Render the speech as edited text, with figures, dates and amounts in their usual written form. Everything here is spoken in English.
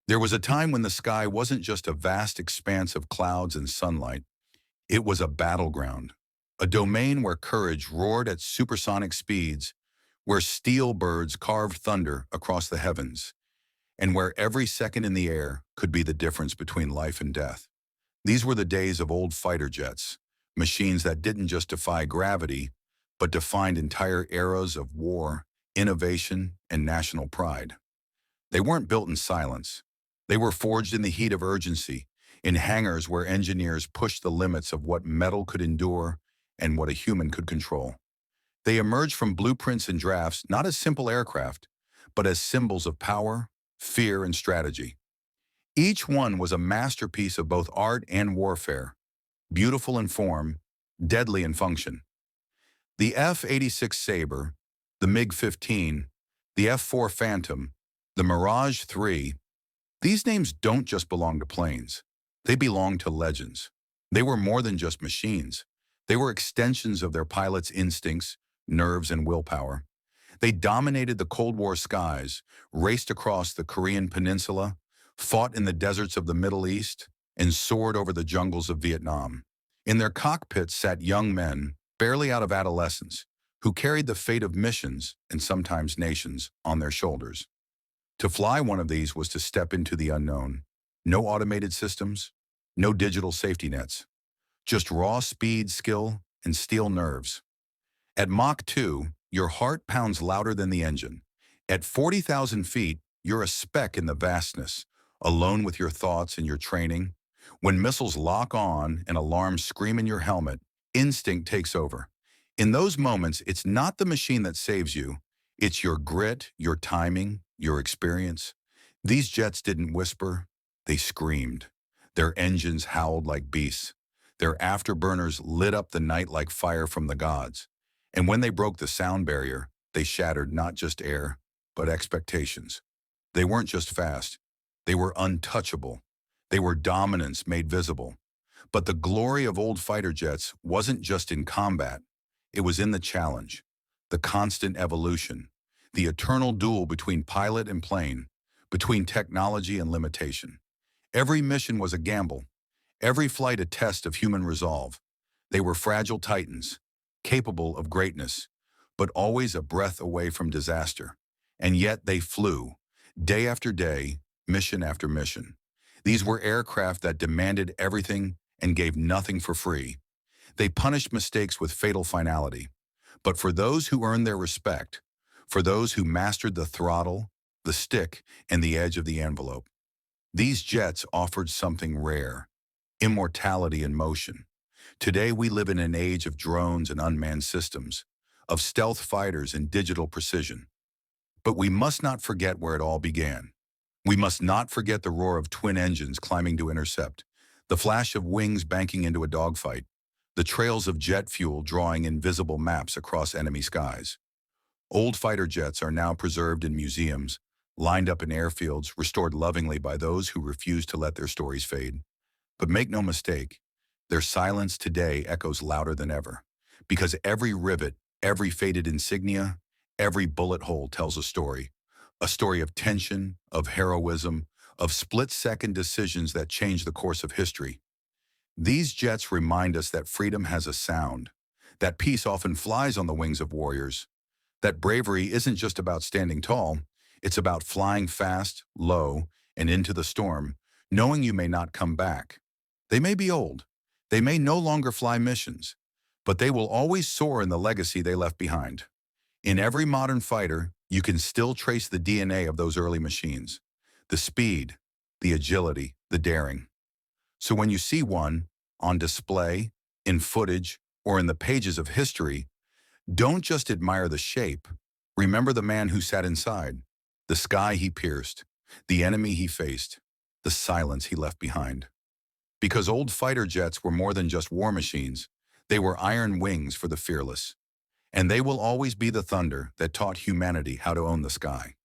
There was a time when the sky wasn't just a vast expanse of clouds and sunlight. It was a battleground, a domain where courage roared at supersonic speeds, where steel birds carved thunder across the heavens, and where every second in the air could be the difference between life and death. These were the days of old fighter jets, machines that didn't just defy gravity, but defined entire eras of war, innovation, and national pride. They weren't built in silence. They were forged in the heat of urgency, in hangars where engineers pushed the limits of what metal could endure and what a human could control. They emerged from blueprints and drafts not as simple aircraft, but as symbols of power, fear, and strategy. Each one was a masterpiece of both art and warfare, beautiful in form, deadly in function. The F-86 Sabre, the MiG-15, the F-4 Phantom, the Mirage 3, these names don't just belong to planes. They belong to legends. They were more than just machines. They were extensions of their pilots' instincts, nerves, and willpower. They dominated the Cold War skies, raced across the Korean Peninsula, fought in the deserts of the Middle East, and soared over the jungles of Vietnam. In their cockpits sat young men, barely out of adolescence, who carried the fate of missions, and sometimes nations, on their shoulders. To fly one of these was to step into the unknown. No automated systems, no digital safety nets, just raw speed, skill, and steel nerves. At Mach 2, your heart pounds louder than the engine. At 40,000 feet, you're a speck in the vastness, alone with your thoughts and your training. When missiles lock on and alarms scream in your helmet, instinct takes over. In those moments, it's not the machine that saves you. It's your grit, your timing, your experience. These jets didn't whisper, they screamed. Their engines howled like beasts. Their afterburners lit up the night like fire from the gods. And when they broke the sound barrier, they shattered not just air, but expectations. They weren't just fast. They were untouchable. They were dominance made visible. But the glory of old fighter jets wasn't just in combat. It was in the challenge, the constant evolution, the eternal duel between pilot and plane, between technology and limitation. Every mission was a gamble, every flight a test of human resolve. They were fragile titans, capable of greatness, but always a breath away from disaster. And yet they flew, day after day, mission after mission. These were aircraft that demanded everything and gave nothing for free. They punished mistakes with fatal finality. But for those who earned their respect, for those who mastered the throttle, the stick, and the edge of the envelope, these jets offered something rare: immortality in motion. Today we live in an age of drones and unmanned systems, of stealth fighters and digital precision. But we must not forget where it all began. We must not forget the roar of twin engines climbing to intercept, the flash of wings banking into a dogfight, the trails of jet fuel drawing invisible maps across enemy skies. Old fighter jets are now preserved in museums, lined up in airfields, restored lovingly by those who refuse to let their stories fade. But make no mistake, their silence today echoes louder than ever, because every rivet, every faded insignia, every bullet hole tells a story of tension, of heroism, of split-second decisions that change the course of history. These jets remind us that freedom has a sound, that peace often flies on the wings of warriors, that bravery isn't just about standing tall, it's about flying fast, low, and into the storm, knowing you may not come back. They may be old, they may no longer fly missions, but they will always soar in the legacy they left behind. In every modern fighter, you can still trace the DNA of those early machines, the speed, the agility, the daring. So when you see one on display, in footage, or in the pages of history, don't just admire the shape. Remember the man who sat inside, the sky he pierced, the enemy he faced, the silence he left behind. Because old fighter jets were more than just war machines, they were iron wings for the fearless. And they will always be the thunder that taught humanity how to own the sky.